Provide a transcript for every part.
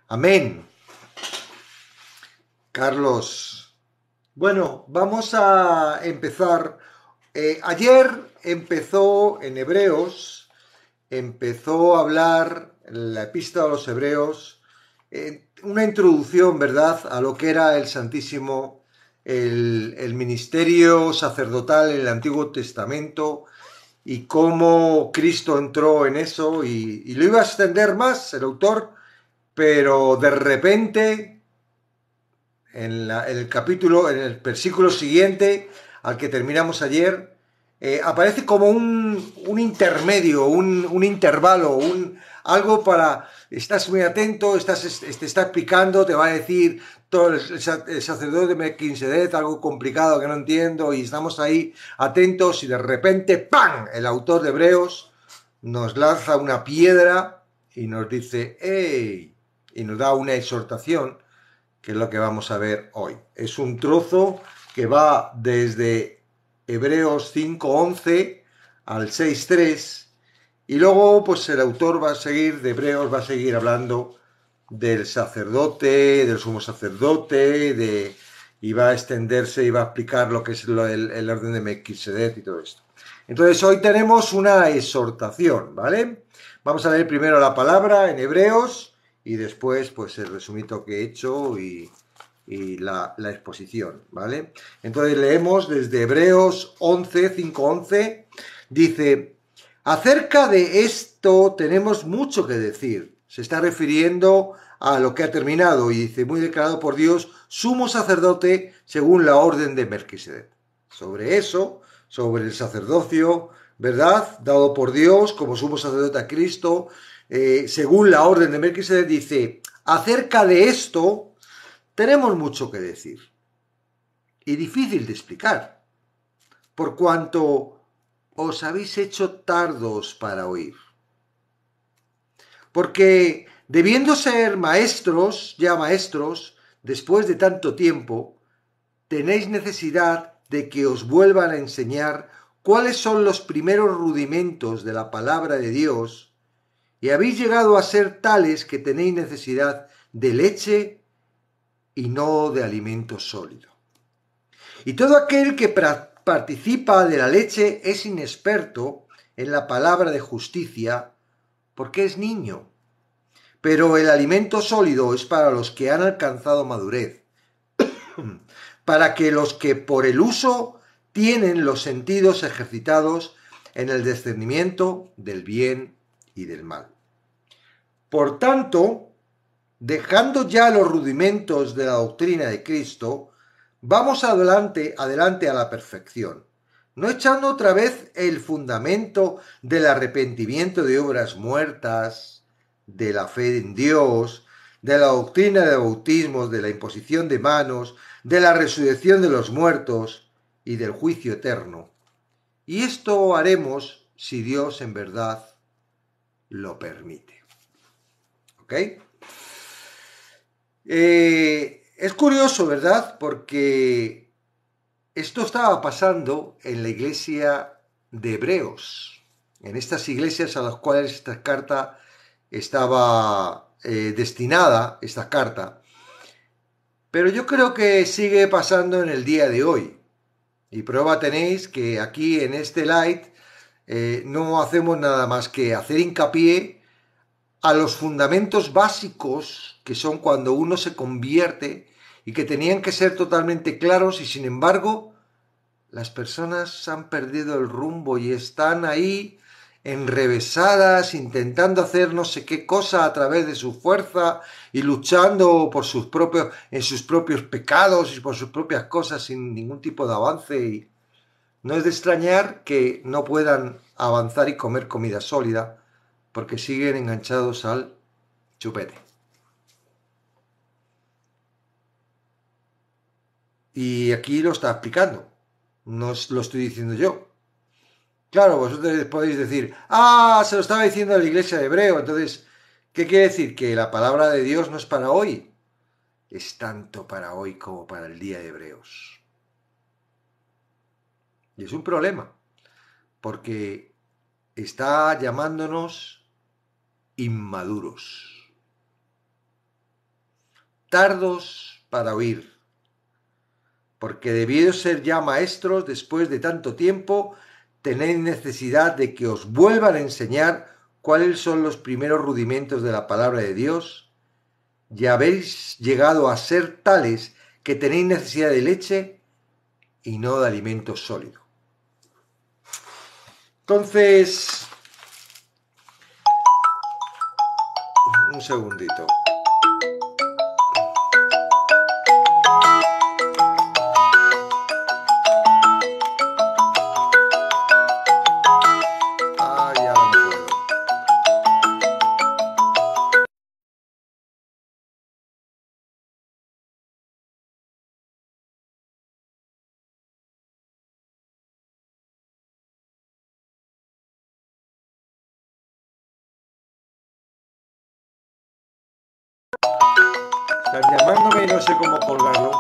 Amén. Carlos. Bueno, vamos a empezar. Ayer empezó en Hebreos, empezó a hablar la epístola a los Hebreos, una introducción, ¿verdad?, a lo que era el Santísimo, el ministerio sacerdotal en el Antiguo Testamento y cómo Cristo entró en eso y lo iba a extender más el autor, pero de repente en el capítulo, en el versículo siguiente al que terminamos ayer, aparece como un intermedio, un intervalo, algo para... Estás muy atento, te está explicando, te va a decir todo el sacerdote de Melquisedec, algo complicado que no entiendo, y estamos ahí atentos y de repente, ¡pam!, el autor de Hebreos nos lanza una piedra y nos dice, ¡hey!, y nos da una exhortación, que es lo que vamos a ver hoy. Es un trozo que va desde Hebreos 5:11 al 6:3 y luego pues el autor va a seguir, de Hebreos va a seguir hablando del sacerdote, del sumo sacerdote, y va a extenderse y va a explicar lo que es el orden de Melquisedec y todo esto. Entonces hoy tenemos una exhortación, ¿vale? Vamos a leer primero la palabra en Hebreos y después pues el resumito que he hecho y la exposición, ¿vale? Entonces leemos desde Hebreos 11, 5:11, dice, acerca de esto tenemos mucho que decir. Se está refiriendo a lo que ha terminado y dice, muy declarado por Dios, sumo sacerdote según la orden de Melquisedec. Sobre eso, sobre el sacerdocio, ¿verdad?, dado por Dios como sumo sacerdote a Cristo, según la orden de Melquisedec, dice, acerca de esto tenemos mucho que decir y difícil de explicar, por cuanto os habéis hecho tardos para oír. Porque debiendo ser maestros, ya maestros, después de tanto tiempo, tenéis necesidad de que os vuelvan a enseñar cuáles son los primeros rudimentos de la palabra de Dios, y habéis llegado a ser tales que tenéis necesidad de leche y no de alimento sólido. Y todo aquel que participa de la leche es inexperto en la palabra de justicia porque es niño. Pero el alimento sólido es para los que han alcanzado madurez, para que los que por el uso tienen los sentidos ejercitados en el discernimiento del bien y del mal. Por tanto, dejando ya los rudimentos de la doctrina de Cristo, vamos adelante a la perfección, no echando otra vez el fundamento del arrepentimiento de obras muertas, de la fe en Dios, de la doctrina de bautismos, de la imposición de manos, de la resurrección de los muertos y del juicio eterno. Y esto haremos si Dios en verdad lo permite. ¿Ok? Es curioso, ¿verdad? Porque esto estaba pasando en la iglesia de Hebreos, en estas iglesias a las cuales esta carta estaba destinada, esta carta. Pero yo creo que sigue pasando en el día de hoy. Y prueba tenéis que aquí en este light no hacemos nada más que hacer hincapié a los fundamentos básicos que son cuando uno se convierte y que tenían que ser totalmente claros y sin embargo las personas han perdido el rumbo y están ahí enrevesadas intentando hacer no sé qué cosa a través de su fuerza y luchando por en sus propios pecados y por sus propias cosas sin ningún tipo de avance y no es de extrañar que no puedan avanzar y comer comida sólida porque siguen enganchados al chupete. Y aquí lo está explicando, no lo estoy diciendo yo. Claro, vosotros podéis decir, se lo estaba diciendo a la iglesia de Hebreo, entonces, ¿qué quiere decir? ¿Que la palabra de Dios no es para hoy? Es tanto para hoy como para el día de Hebreos. Y es un problema, porque está llamándonos inmaduros. tardos para oír, porque debiéis ser ya maestros después de tanto tiempo, tenéis necesidad de que os vuelvan a enseñar cuáles son los primeros rudimentos de la palabra de Dios. Ya habéis llegado a ser tales que tenéis necesidad de leche y no de alimento sólido. Entonces, un segundito. Ya no puedo. Están llamándome y no sé cómo colgarlo.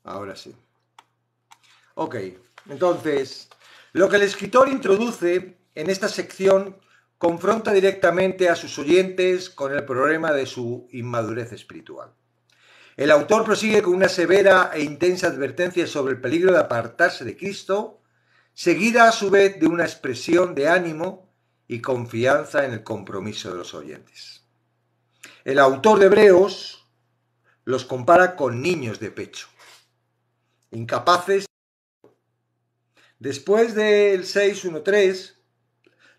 Ahora sí. Ok, entonces, lo que el escritor introduce en esta sección confronta directamente a sus oyentes con el problema de su inmadurez espiritual. El autor prosigue con una severa e intensa advertencia sobre el peligro de apartarse de Cristo, seguida a su vez de una expresión de ánimo y confianza en el compromiso de los oyentes. El autor de Hebreos los compara con niños de pecho, incapaces. Después del 6.1.3,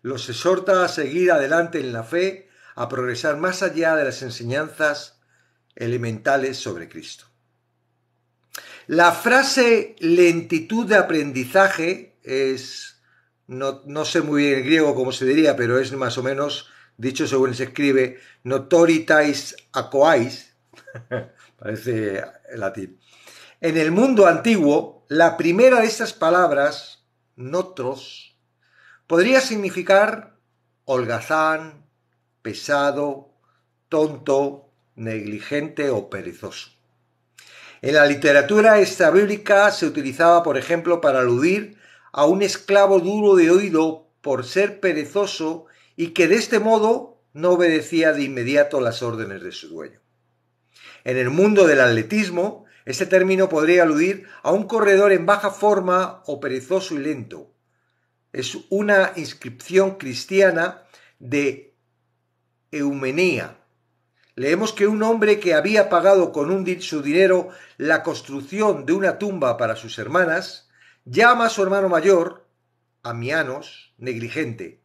los exhorta a seguir adelante en la fe, a progresar más allá de las enseñanzas elementales sobre Cristo. La frase lentitud de aprendizaje es, no sé muy bien el griego cómo se diría, pero es más o menos, dicho según se escribe, notoritais acoais, parece latín. En el mundo antiguo, la primera de estas palabras, notros, podría significar holgazán, pesado, tonto, negligente o perezoso. En la literatura extrabíblica se utilizaba, por ejemplo, para aludir a un esclavo duro de oído por ser perezoso y que de este modo no obedecía de inmediato las órdenes de su dueño. En el mundo del atletismo, este término podría aludir a un corredor en baja forma o perezoso y lento. Es una inscripción cristiana de Eumenea. Leemos que un hombre que había pagado con su dinero la construcción de una tumba para sus hermanas, llama a su hermano mayor, Amianos, negligente,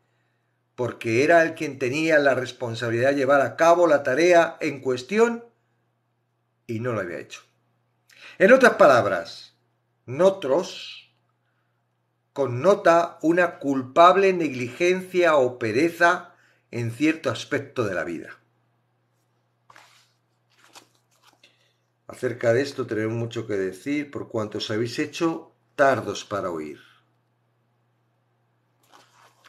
porque era el quien tenía la responsabilidad de llevar a cabo la tarea en cuestión y no lo había hecho. En otras palabras, notros connota una culpable negligencia o pereza en cierto aspecto de la vida. Acerca de esto tenemos mucho que decir por cuanto os habéis hecho tardos para oír.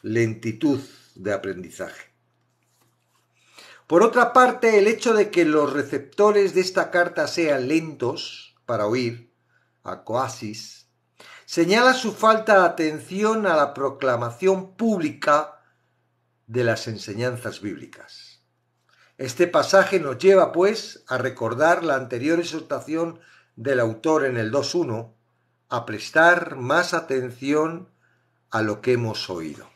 Lentitud de aprendizaje. Por otra parte, el hecho de que los receptores de esta carta sean lentos para oír, acoasis, señala su falta de atención a la proclamación pública de las enseñanzas bíblicas. Este pasaje nos lleva, pues, a recordar la anterior exhortación del autor en el 2.1, a prestar más atención a lo que hemos oído.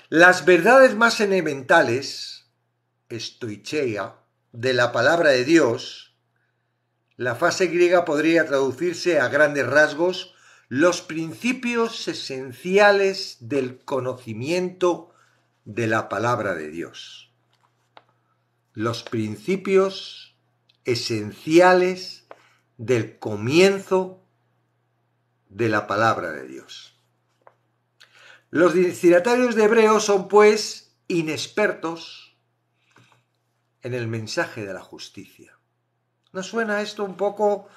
Las verdades más elementales, stoicheia, de la palabra de Dios, la frase griega podría traducirse a grandes rasgos, los principios esenciales del conocimiento de la palabra de Dios. Los principios esenciales del comienzo de la palabra de Dios. Los destinatarios de Hebreos son, pues, inexpertos en el mensaje de la justicia. ¿Nos suena esto un poco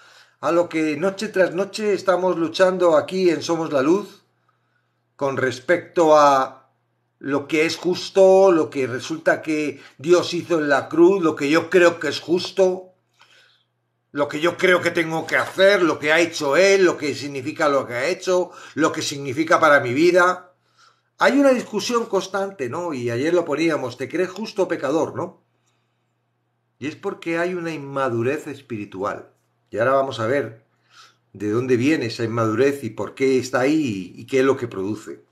a lo que noche tras noche estamos luchando aquí en Somos la Luz con respecto a lo que es justo, lo que resulta que Dios hizo en la cruz, lo que yo creo que es justo, lo que yo creo que tengo que hacer, lo que ha hecho Él, lo que significa lo que ha hecho, lo que significa para mi vida. Hay una discusión constante, ¿no? Y ayer lo poníamos, ¿te crees justo o pecador, no? Y es porque hay una inmadurez espiritual. Y ahora vamos a ver de dónde viene esa inmadurez y por qué está ahí y qué es lo que produce.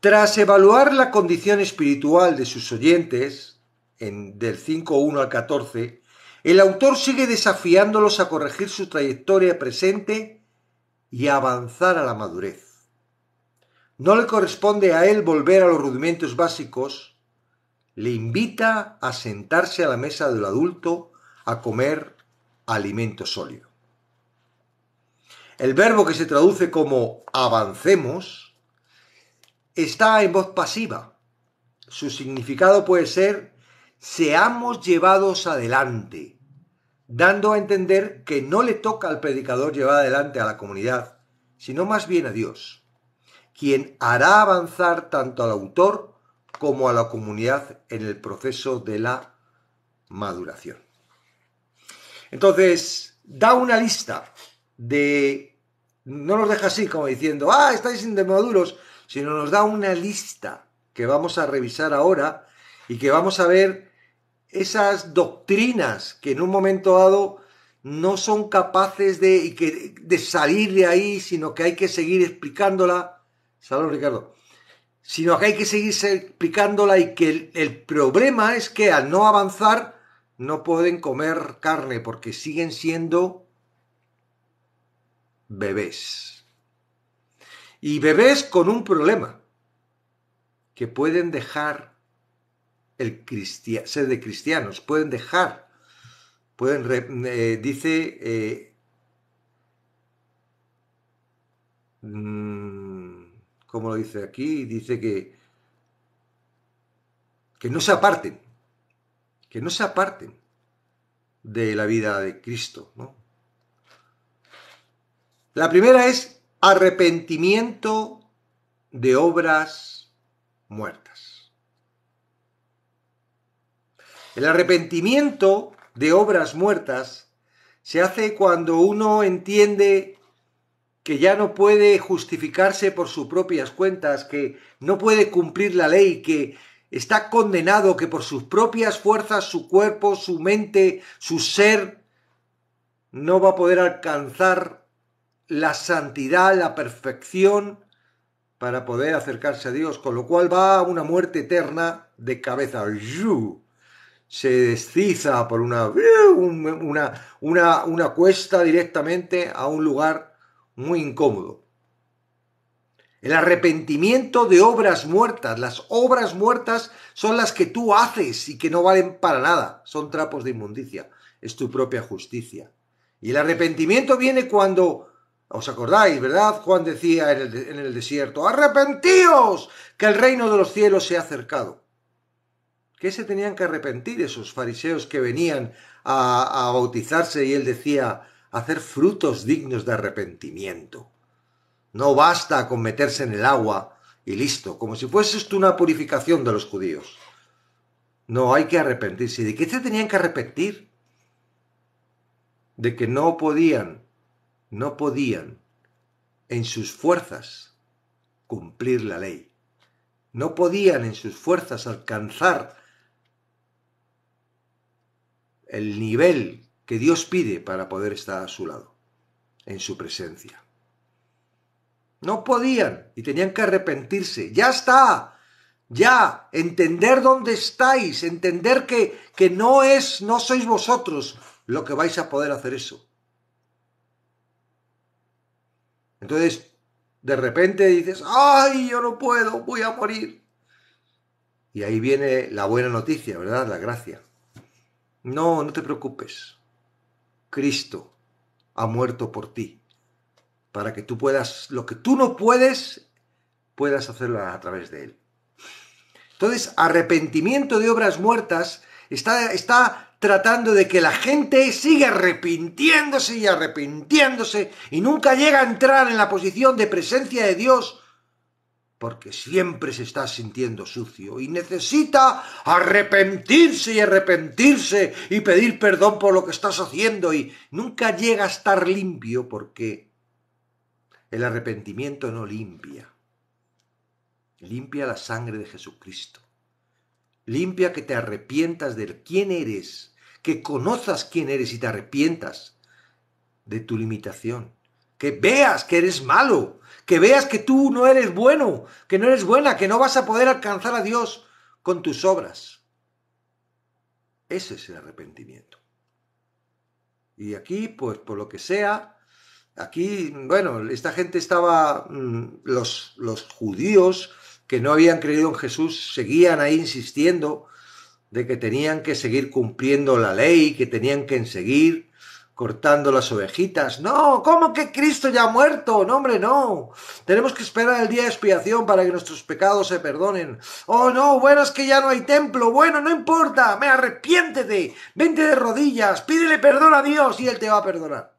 Tras evaluar la condición espiritual de sus oyentes, del 5.1 al 14, el autor sigue desafiándolos a corregir su trayectoria presente y a avanzar a la madurez. No le corresponde a él volver a los rudimentos básicos, le invita a sentarse a la mesa del adulto a comer alimento sólido. El verbo que se traduce como avancemos está en voz pasiva. Su significado puede ser seamos llevados adelante, dando a entender que no le toca al predicador llevar adelante a la comunidad, sino más bien a Dios, quien hará avanzar tanto al autor como a la comunidad en el proceso de la maduración. Entonces, da una lista de... No nos deja así como diciendo, estáis inmaduros, sino nos da una lista que vamos a revisar ahora y que vamos a ver esas doctrinas que en un momento dado no son capaces de salir de ahí, sino que hay que seguir explicándola. Salud, Ricardo. Sino que hay que seguir explicándola y que el problema es que al no avanzar no pueden comer carne porque siguen siendo bebés. Y bebés con un problema, que pueden dejar ser de cristianos, pueden dejar, dice, ¿cómo lo dice aquí? Dice que no se aparten, de la vida de Cristo, ¿no? La primera es arrepentimiento de obras muertas. El arrepentimiento de obras muertas se hace cuando uno entiende que ya no puede justificarse por sus propias cuentas, que no puede cumplir la ley, que está condenado, que por sus propias fuerzas, su cuerpo, su mente, su ser, no va a poder alcanzar la santidad, la perfección para poder acercarse a Dios, con lo cual va a una muerte eterna de cabeza. Se desliza por una cuesta directamente a un lugar muy incómodo. El arrepentimiento de obras muertas. Las obras muertas son las que tú haces y que no valen para nada. Son trapos de inmundicia. Es tu propia justicia. Y el arrepentimiento viene cuando... ¿Os acordáis, verdad? Juan decía en el desierto, ¡arrepentíos! Que el reino de los cielos se ha acercado. ¿Qué se tenían que arrepentir esos fariseos que venían a bautizarse? Y él decía, hacer frutos dignos de arrepentimiento. No basta con meterse en el agua y listo, como si fuese esto una purificación de los judíos. No, hay que arrepentirse. ¿De qué se tenían que arrepentir? De que no podían en sus fuerzas cumplir la ley. No podían en sus fuerzas alcanzar el nivel que Dios pide para poder estar a su lado, en su presencia. No podían y tenían que arrepentirse. ¡Ya está! Ya, entender dónde estáis, entender que no sois vosotros lo que vais a poder hacer eso. Entonces, de repente dices, ¡ay, yo no puedo, voy a morir! Y ahí viene la buena noticia, ¿verdad? La gracia. No te preocupes. Cristo ha muerto por ti, para que tú puedas, lo que tú no puedes hacerlo a través de Él. Entonces, arrepentimiento de obras muertas está tratando de que la gente siga arrepintiéndose y nunca llega a entrar en la posición de presencia de Dios porque siempre se está sintiendo sucio y necesita arrepentirse y arrepentirse y pedir perdón por lo que estás haciendo y nunca llega a estar limpio porque el arrepentimiento no limpia. Limpia la sangre de Jesucristo. Limpia que te arrepientas de quién eres, que conozcas quién eres y te arrepientas de tu limitación. Que veas que eres malo, que veas que tú no eres bueno, que no eres buena, que no vas a poder alcanzar a Dios con tus obras. Ese es el arrepentimiento. Y aquí, pues por lo que sea, aquí, bueno, esta gente estaba, los judíos que no habían creído en Jesús, seguían ahí insistiendo de que tenían que seguir cumpliendo la ley, que tenían que seguir cortando las ovejitas. No, ¿cómo que Cristo ya ha muerto? No, hombre, no. Tenemos que esperar el día de expiación para que nuestros pecados se perdonen. Oh, no, bueno, es que ya no hay templo. Bueno, no importa, arrepiéntete, vente de rodillas, pídele perdón a Dios y Él te va a perdonar.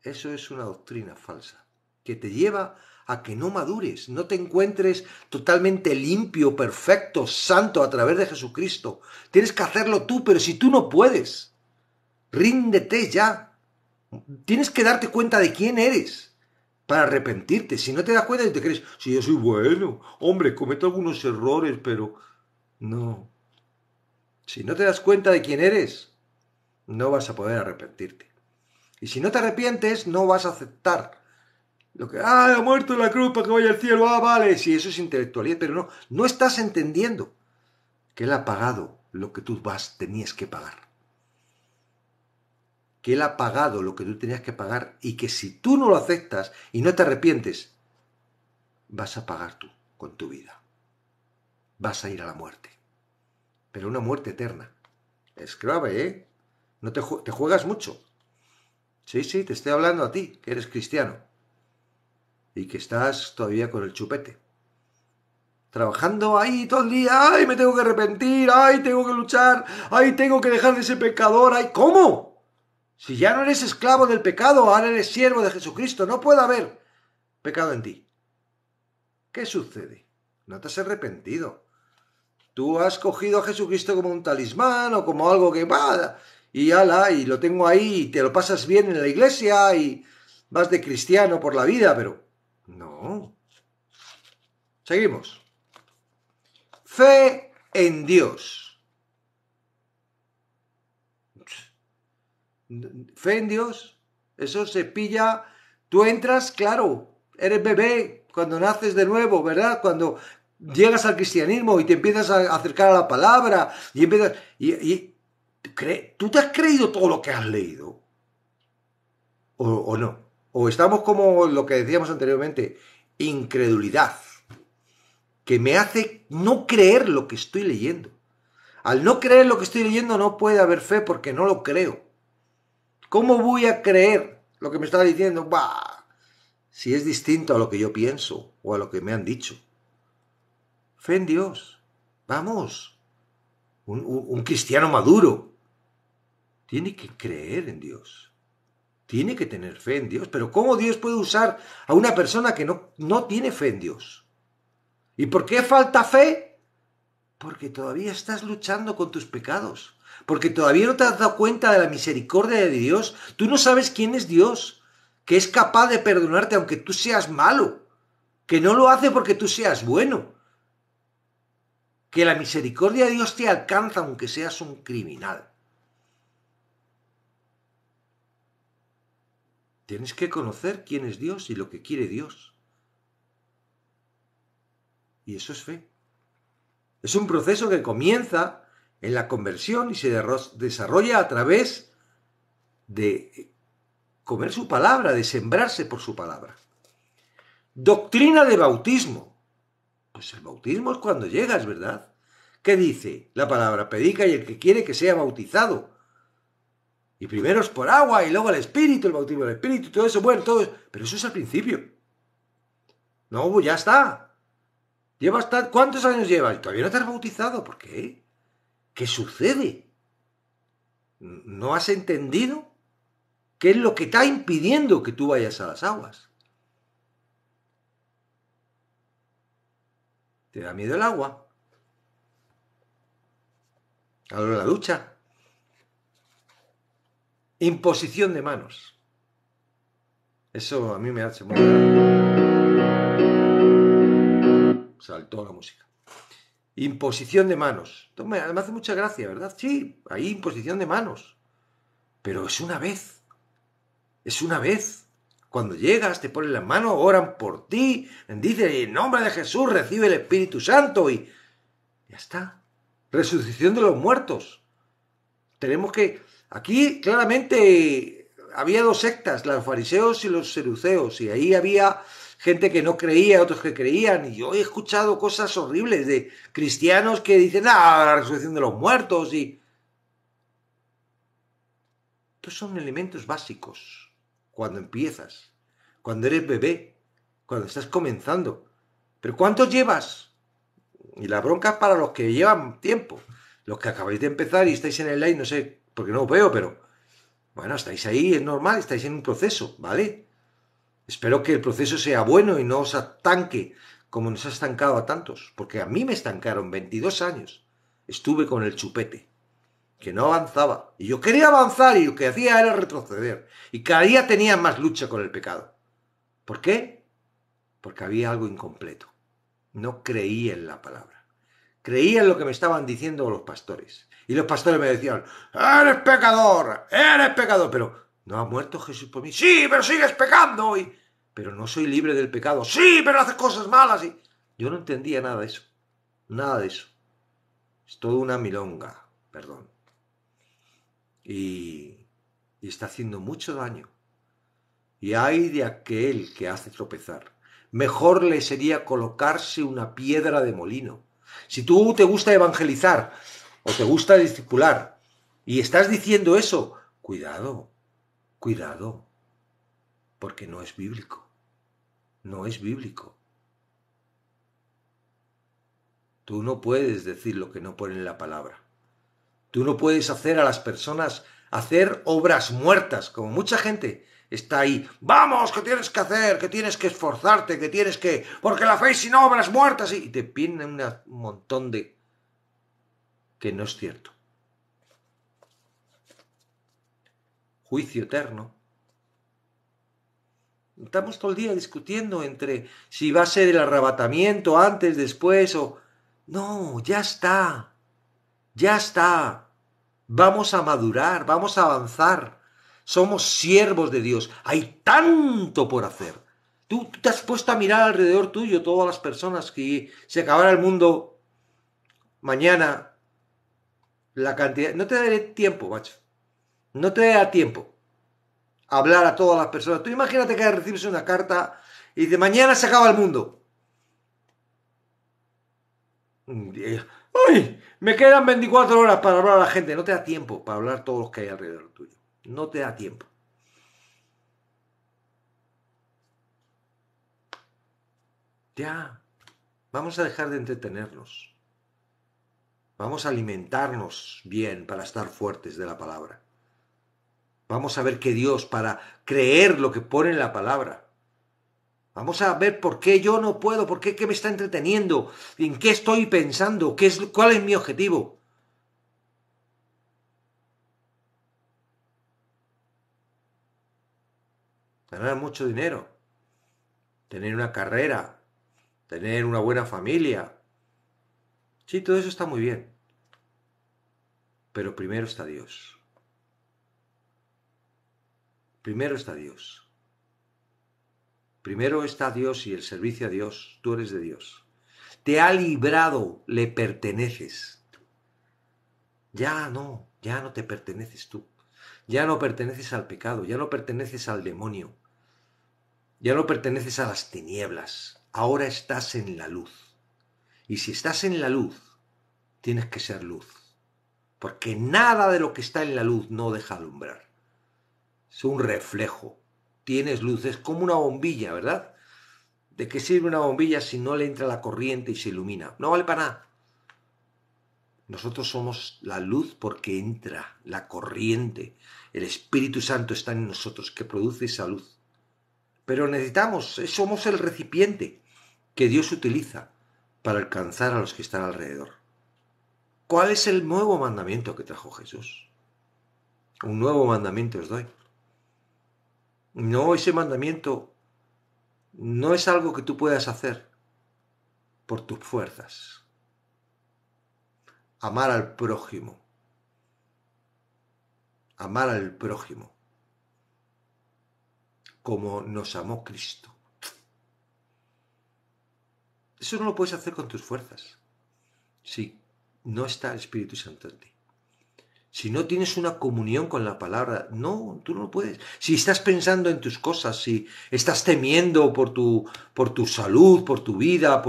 Eso es una doctrina falsa, que te lleva a que no madures, no te encuentres totalmente limpio, perfecto, santo a través de Jesucristo. Tienes que hacerlo tú, pero si tú no puedes, ríndete ya. Tienes que darte cuenta de quién eres para arrepentirte. Si no te das cuenta y te crees, si yo soy bueno, hombre, cometo algunos errores, pero no. Si no te das cuenta de quién eres, no vas a poder arrepentirte. Y si no te arrepientes, no vas a aceptar lo que, ha muerto en la cruz para que vaya al cielo, vale, si eso es intelectualidad, pero no estás entendiendo que Él ha pagado lo que tú tenías que pagar. Que Él ha pagado lo que tú tenías que pagar y que si tú no lo aceptas y no te arrepientes, vas a pagar tú con tu vida. Vas a ir a la muerte. Pero una muerte eterna. Es grave, ¿eh? No te juegas mucho. Sí, te estoy hablando a ti, que eres cristiano. Y que estás todavía con el chupete. Trabajando ahí todo el día. ¡Ay, me tengo que arrepentir! ¡Ay, tengo que luchar! ¡Ay, tengo que dejar de ser pecador! ¡Ay, cómo! Si ya no eres esclavo del pecado, ahora eres siervo de Jesucristo. No puede haber pecado en ti. ¿Qué sucede? No te has arrepentido. Tú has cogido a Jesucristo como un talismán o como algo que va y ala, y lo tengo ahí y te lo pasas bien en la iglesia y vas de cristiano por la vida, pero no. Seguimos. Fe en Dios. Fe en Dios. Eso se pilla. Tú entras, claro, eres bebé cuando naces de nuevo, ¿verdad? Cuando llegas al cristianismo y te empiezas a acercar a la palabra y empiezas... ¿Tú te has creído todo lo que has leído? ¿O no? O estamos como lo que decíamos anteriormente, incredulidad, que me hace no creer lo que estoy leyendo. Al no creer lo que estoy leyendo no puede haber fe porque no lo creo. ¿Cómo voy a creer lo que me está diciendo? Bah, si es distinto a lo que yo pienso o a lo que me han dicho. Fe en Dios. Vamos. Un cristiano maduro tiene que creer en Dios. Tiene que tener fe en Dios. Pero ¿cómo Dios puede usar a una persona que no tiene fe en Dios? ¿Y por qué falta fe? Porque todavía estás luchando con tus pecados. Porque todavía no te has dado cuenta de la misericordia de Dios. Tú no sabes quién es Dios, que es capaz de perdonarte aunque tú seas malo, que no lo hace porque tú seas bueno, que la misericordia de Dios te alcanza aunque seas un criminal. Tienes que conocer quién es Dios y lo que quiere Dios. Y eso es fe. Es un proceso que comienza en la conversión y se desarrolla a través de comer su palabra, de sembrarse por su palabra. Doctrina de bautismo. Pues el bautismo es cuando llegas, ¿verdad? ¿Qué dice la palabra? Predica y el que quiere que sea bautizado. Y primero es por agua y luego el Espíritu, el bautismo del Espíritu, todo eso, bueno, todo eso. Pero eso es al principio. No, ya está. ¿Cuántos años llevas? ¿Todavía no te has bautizado? ¿Por qué? ¿Qué sucede? ¿No has entendido qué es lo que está impidiendo que tú vayas a las aguas? ¿Te da miedo el agua? ¿Ahora la ducha? Imposición de manos. Eso a mí me hace muy grave. Saltó la música. Imposición de manos. Esto me hace mucha gracia, ¿verdad? Sí, hay imposición de manos. Pero es una vez. Es una vez. Cuando llegas, te ponen las manos, oran por ti, bendice en nombre de Jesús, recibe el Espíritu Santo y ya está. Resucitación de los muertos. Tenemos que... Aquí claramente había dos sectas, los fariseos y los saduceos, y ahí había gente que no creía, otros que creían, y yo he escuchado cosas horribles de cristianos que dicen, la resurrección de los muertos, y... Estos son elementos básicos cuando empiezas, cuando eres bebé, cuando estás comenzando. ¿Pero cuántos llevas? Y la bronca es para los que llevan tiempo. Los que acabáis de empezar y estáis en el live, no sé, porque no os veo, pero... Bueno, estáis ahí, es normal, estáis en un proceso, ¿vale? Espero que el proceso sea bueno y no os estanque como nos ha estancado a tantos, porque a mí me estancaron 22 años. Estuve con el chupete, que no avanzaba. Y yo quería avanzar y lo que hacía era retroceder. Y cada día tenía más lucha con el pecado. ¿Por qué? Porque había algo incompleto. No creía en la palabra. Creía en lo que me estaban diciendo los pastores. Y los pastores me decían, eres pecador, pero ¿no ha muerto Jesús por mí? Sí, pero sigues pecando. Pero no soy libre del pecado. Sí, pero haces cosas malas. Y yo no entendía nada de eso. Nada de eso. Es toda una milonga, perdón. Y está haciendo mucho daño. Y ay de aquel que hace tropezar. Mejor le sería colocarse una piedra de molino. Si tú te gusta evangelizar o te gusta discipular y estás diciendo eso, cuidado, cuidado, porque no es bíblico. No es bíblico. Tú no puedes decir lo que no pone en la palabra. Tú no puedes hacer a las personas hacer obras muertas, como mucha gente está ahí. Vamos, que tienes que hacer, que tienes que esforzarte, que tienes que... Porque la fe sin obras muertas y te piden un montón de... que no es cierto. Juicio eterno. Estamos todo el día discutiendo entre si va a ser el arrebatamiento antes, después o... No, ya está. Ya está. Vamos a madurar, vamos a avanzar. Somos siervos de Dios. Hay tanto por hacer. Tú te has puesto a mirar alrededor tuyo todas las personas que se acabara el mundo mañana. La cantidad... No te daré tiempo, macho. No te dará tiempo a hablar a todas las personas. Tú imagínate que recibes una carta y de mañana se acaba el mundo. ¡Ay! Me quedan 24 horas para hablar a la gente. No te da tiempo para hablar a todos los que hay alrededor tuyo. No te da tiempo. Ya. Vamos a dejar de entretenernos. Vamos a alimentarnos bien para estar fuertes de la palabra. Vamos a ver que Dios, para creer lo que pone en la palabra. Vamos a ver por qué yo no puedo, por qué me está entreteniendo, en qué estoy pensando, cuál es mi objetivo. Ganar mucho dinero, tener una carrera, tener una buena familia. Sí, todo eso está muy bien. Pero primero está Dios. Primero está Dios. Primero está Dios y el servicio a Dios. Tú eres de Dios. Te ha librado, le perteneces. Ya no te perteneces tú. Ya no perteneces al pecado, ya no perteneces al demonio. Ya no perteneces a las tinieblas. Ahora estás en la luz. Y si estás en la luz, tienes que ser luz. Porque nada de lo que está en la luz no deja alumbrar. Es un reflejo. Tienes luz, es como una bombilla, ¿verdad? ¿De qué sirve una bombilla si no le entra la corriente y se ilumina? No vale para nada. Nosotros somos la luz porque entra la corriente. El Espíritu Santo está en nosotros que produce esa luz. Pero necesitamos, somos el recipiente que Dios utiliza para alcanzar a los que están alrededor. ¿Cuál es el nuevo mandamiento que trajo Jesús? Un nuevo mandamiento os doy. No, ese mandamiento no es algo que tú puedas hacer por tus fuerzas. Amar al prójimo. Amar al prójimo como nos amó Cristo. Eso no lo puedes hacer con tus fuerzas. Si no está el Espíritu Santo en ti. Si no tienes una comunión con la palabra, no, tú no puedes. Si estás pensando en tus cosas, si estás temiendo por tu salud, por tu vida,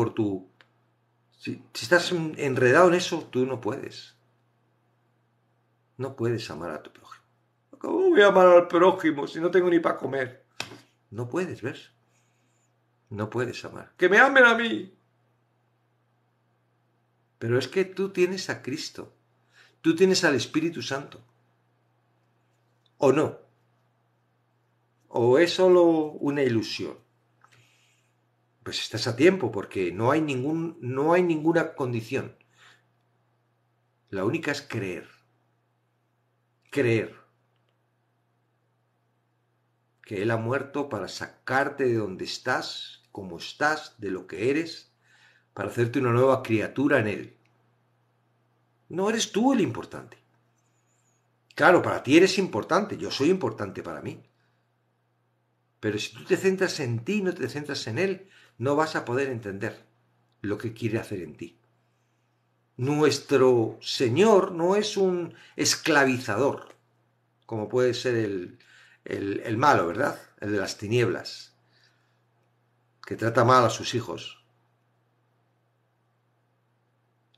Si estás enredado en eso, tú no puedes. No puedes amar a tu prójimo. ¿Cómo voy a amar al prójimo si no tengo ni para comer? No puedes, ¿ves? No puedes amar. ¡Que me amen a mí! Pero es que tú tienes a Cristo. Tú tienes al Espíritu Santo. ¿O no? ¿O es solo una ilusión? Pues estás a tiempo porque no hay ninguna condición. La única es creer. Creer que Él ha muerto para sacarte de donde estás, como estás, de lo que eres, para hacerte una nueva criatura en Él. No eres tú el importante. Claro, para ti eres importante, yo soy importante para mí. Pero si tú te centras en ti, no te centras en Él, no vas a poder entender lo que quiere hacer en ti. Nuestro Señor no es un esclavizador, como puede ser el malo, ¿verdad? El de las tinieblas, que trata mal a sus hijos.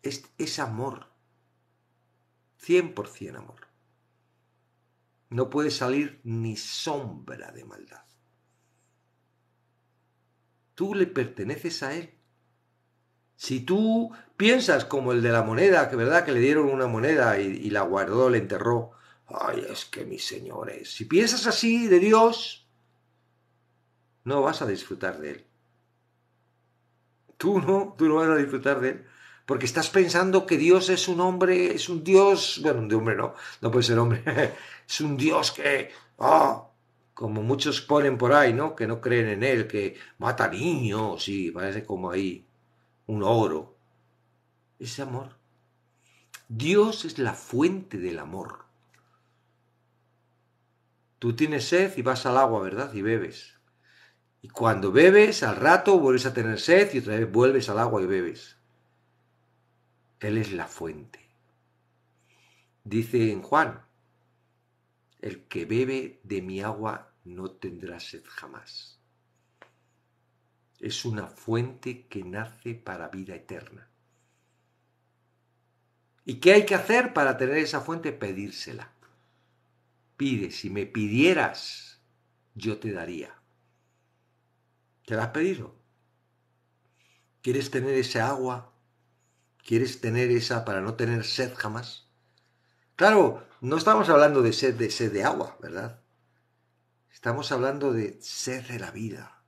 Es amor, 100% amor. No puede salir ni sombra de maldad. Tú le perteneces a Él. Si tú piensas como el de la moneda, que verdad que le dieron una moneda y la guardó, la enterró. Ay, es que mis señores, si piensas así de Dios, no vas a disfrutar de Él. Tú no vas a disfrutar de Él. Porque estás pensando que Dios es un hombre, es un Dios, bueno, de hombre no puede ser hombre, es un Dios que, como muchos ponen por ahí, ¿no? Que no creen en Él, que mata niños y parece como ahí un oro. Es amor. Dios es la fuente del amor. Tú tienes sed y vas al agua, ¿verdad? Y bebes. Y cuando bebes, al rato vuelves a tener sed y otra vez vuelves al agua y bebes. Él es la fuente. Dice en Juan, el que bebe de mi agua no tendrá sed jamás. Es una fuente que nace para vida eterna. ¿Y qué hay que hacer para tener esa fuente? Pedírsela. Pide, si me pidieras, yo te daría. ¿Te la has pedido? ¿Quieres tener esa agua? ¿Quieres tener esa para no tener sed jamás? Claro, no estamos hablando de sed de agua, ¿verdad? Estamos hablando de sed de la vida,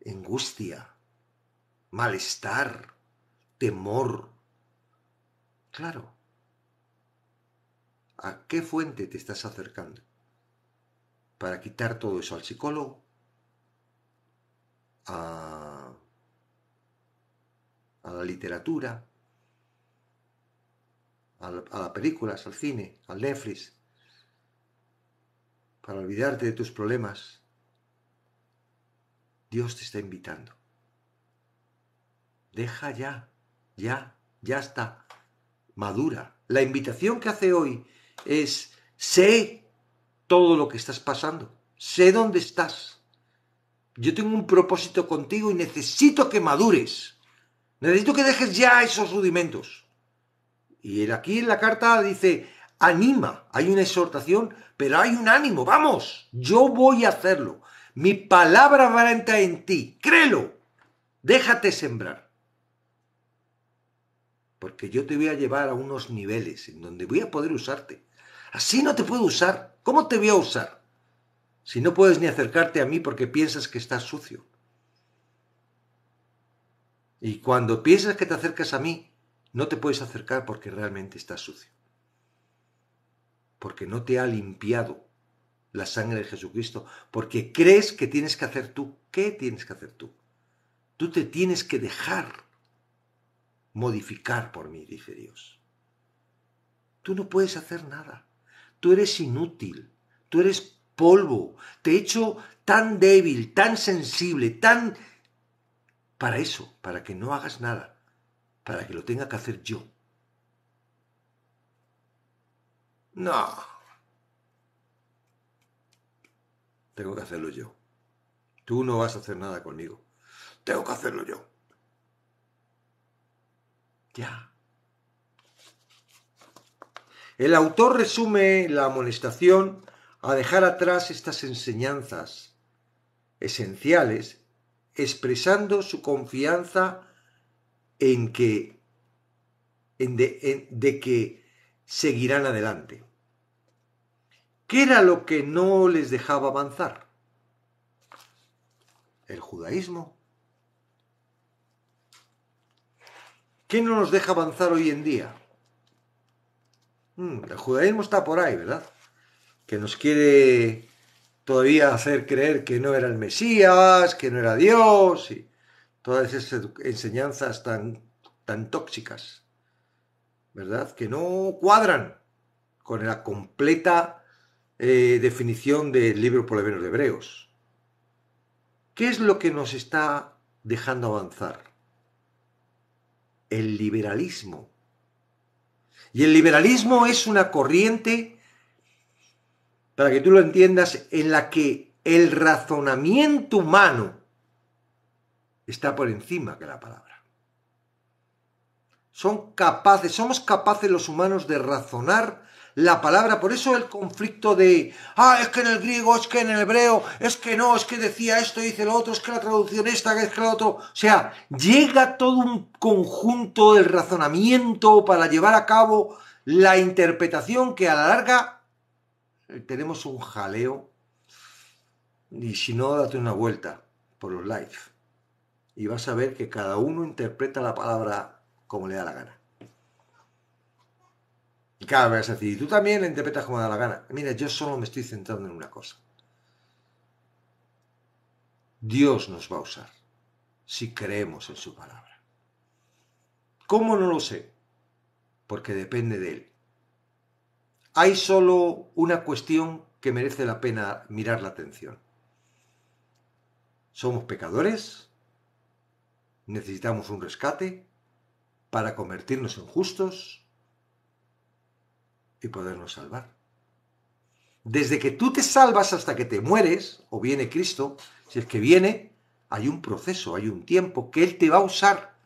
angustia, malestar, temor. Claro. ¿A qué fuente te estás acercando? Para quitar todo eso, al psicólogo, a la literatura, a las películas, al cine, al Netflix, para olvidarte de tus problemas. Dios te está invitando. Deja ya está, madura. La invitación que hace hoy es, sé todo lo que estás pasando, sé dónde estás. Yo tengo un propósito contigo y necesito que madures. Necesito que dejes ya esos rudimentos. Y aquí en la carta dice, anima, hay una exhortación, pero hay un ánimo, vamos, yo voy a hacerlo. Mi palabra va a entrar en ti, créelo, déjate sembrar. Porque yo te voy a llevar a unos niveles en donde voy a poder usarte. Así no te puedo usar. ¿Cómo te voy a usar? Si no puedes ni acercarte a mí porque piensas que estás sucio. Y cuando piensas que te acercas a mí, no te puedes acercar porque realmente estás sucio. Porque no te ha limpiado la sangre de Jesucristo. Porque crees que tienes que hacer tú. ¿Qué tienes que hacer tú? Tú te tienes que dejar modificar por mí, dice Dios. Tú no puedes hacer nada. Tú eres inútil. Tú eres polvo. Te he hecho tan débil, tan sensible, tan... Para eso, para que no hagas nada. Para que lo tenga que hacer yo. No. Tengo que hacerlo yo. Tú no vas a hacer nada conmigo. Tengo que hacerlo yo. Ya. El autor resume la amonestación a dejar atrás estas enseñanzas esenciales, expresando su confianza en que de que seguirán adelante. ¿Qué era lo que no les dejaba avanzar? El judaísmo. ¿Qué no nos deja avanzar hoy en día? El judaísmo está por ahí, ¿verdad? Que nos quiere todavía hacer creer que no era el Mesías, que no era Dios, y todas esas enseñanzas tan tóxicas, ¿verdad? Que no cuadran con la completa definición del libro por lo menos de Hebreos. ¿Qué es lo que nos está dejando avanzar? El liberalismo. Y el liberalismo es una corriente, para que tú lo entiendas, en la que el razonamiento humano está por encima que la palabra. Somos capaces los humanos de razonar la palabra. Por eso el conflicto de, es que en el griego, es que en el hebreo, es que no, es que decía esto, dice lo otro, es que la traducción esta, es que lo otro. O sea, llega todo un conjunto del razonamiento para llevar a cabo la interpretación que a la larga tenemos un jaleo. Y si no, date una vuelta por los live y vas a ver que cada uno interpreta la palabra como le da la gana. Y cada vez vas a decir, y tú también la interpretas como le da la gana. Mira, yo solo me estoy centrando en una cosa. Dios nos va a usar si creemos en su palabra. ¿Cómo? No lo sé, porque depende de Él. Hay solo una cuestión que merece la pena mirar la atención. Somos pecadores, necesitamos un rescate para convertirnos en justos y podernos salvar. Desde que tú te salvas hasta que te mueres, o viene Cristo, si es que viene, hay un proceso, hay un tiempo que Él te va a usar.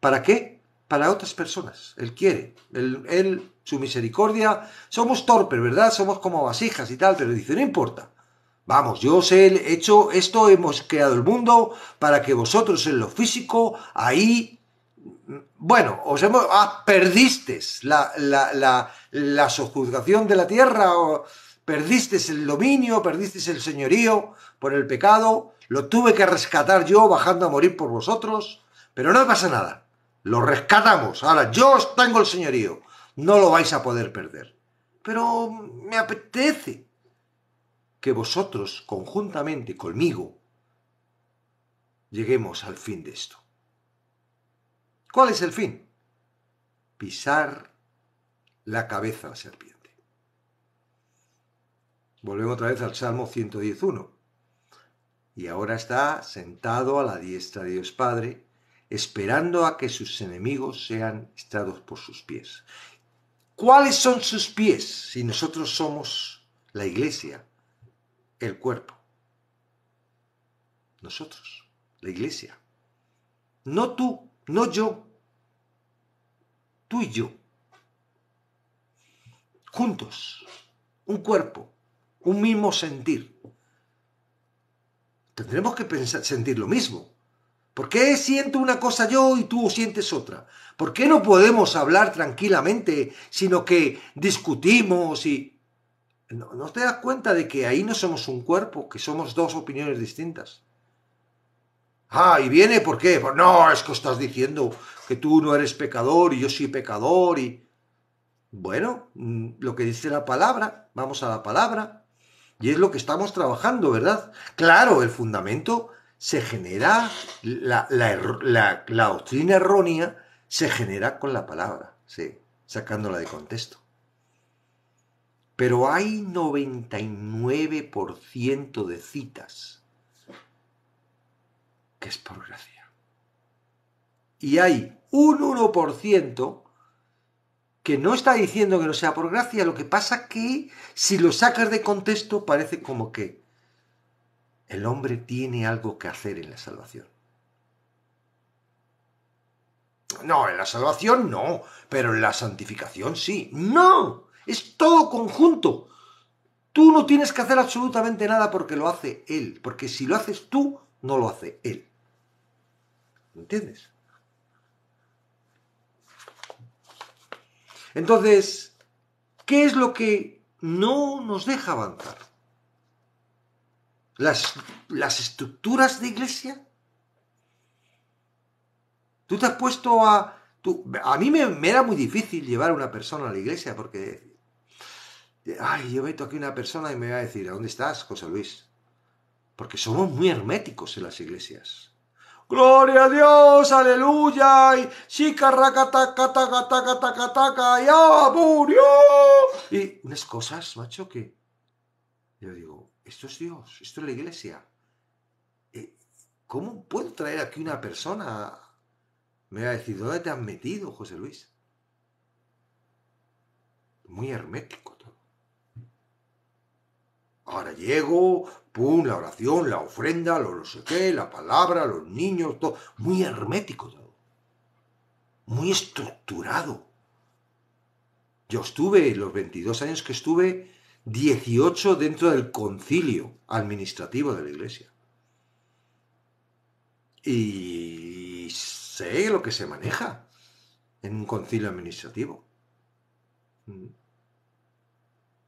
¿Para qué? Para otras personas. Él quiere. Él, su misericordia. Somos torpes, ¿verdad? Somos como vasijas y tal, pero dice, no importa. Vamos, yo os he hecho esto, hemos creado el mundo para que vosotros en lo físico, ahí... Bueno, perdisteis la sojuzgación de la tierra, o perdisteis el dominio, perdisteis el señorío por el pecado, lo tuve que rescatar yo bajando a morir por vosotros, pero no pasa nada, lo rescatamos, ahora yo os tengo el señorío, no lo vais a poder perder. Pero me apetece que vosotros, conjuntamente conmigo, lleguemos al fin de esto. ¿Cuál es el fin? Pisar la cabeza a la serpiente. Volvemos otra vez al Salmo 110.1. Y ahora está sentado a la diestra de Dios Padre, esperando a que sus enemigos sean echados por sus pies. ¿Cuáles son sus pies si nosotros somos la iglesia, el cuerpo? Nosotros, la iglesia. No tú. No yo, tú y yo, juntos, un cuerpo, un mismo sentir. Tendremos que sentir lo mismo. ¿Por qué siento una cosa yo y tú sientes otra? ¿Por qué no podemos hablar tranquilamente, sino que discutimos y... ¿No te das cuenta de que ahí no somos un cuerpo, que somos dos opiniones distintas? Ah, ¿y viene por qué? Pues no, es que estás diciendo que tú no eres pecador y yo soy pecador y... Bueno, lo que dice la palabra, vamos a la palabra, y es lo que estamos trabajando, ¿verdad? Claro, el fundamento se genera, la doctrina errónea se genera con la palabra, sí, sacándola de contexto. Pero hay 99% de citas que es por gracia. Y hay un 1% que no está diciendo que no sea por gracia, lo que pasa que si lo sacas de contexto parece como que el hombre tiene algo que hacer en la salvación. No, en la salvación no, pero en la santificación sí. No, es todo conjunto. Tú no tienes que hacer absolutamente nada porque lo hace Él, porque si lo haces tú, no lo hace Él. ¿Entiendes? Entonces, ¿qué es lo que no nos deja avanzar? Las estructuras de iglesia. Tú te has puesto a... a mí me era muy difícil llevar a una persona a la iglesia porque... Ay, yo meto aquí una persona y me va a decir, ¿a dónde estás, José Luis? Porque somos muy herméticos en las iglesias. ¡Gloria a Dios! ¡Aleluya! Y shikarrakatakatakatakatakataka, ¡ya murió! Y unas cosas, macho, que yo digo, esto es Dios, esto es la iglesia. ¿Cómo puedo traer aquí una persona? Me va a decir, ¿dónde te has metido, José Luis? Muy hermético todo. Ahora llego, pum, la oración, la ofrenda, lo no sé qué, la palabra, los niños, todo. Muy hermético todo. Muy estructurado. Yo estuve, los 22 años que estuve, 18 dentro del concilio administrativo de la iglesia. Y sé lo que se maneja en un concilio administrativo.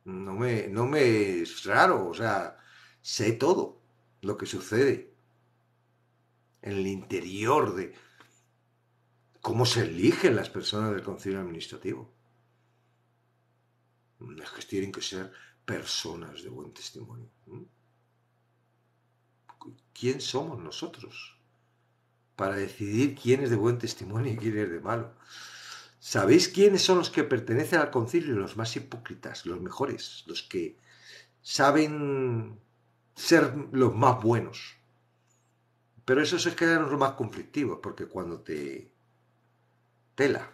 No me es raro, o sea, sé todo lo que sucede en el interior de cómo se eligen las personas del concilio administrativo. Es que tienen que ser personas de buen testimonio. ¿Quién somos nosotros para decidir quién es de buen testimonio y quién es de malo? ¿Sabéis quiénes son los que pertenecen al concilio? Los más hipócritas, los mejores, los que saben ser los más buenos. Pero esos es que eran los más conflictivos, porque cuando te tela,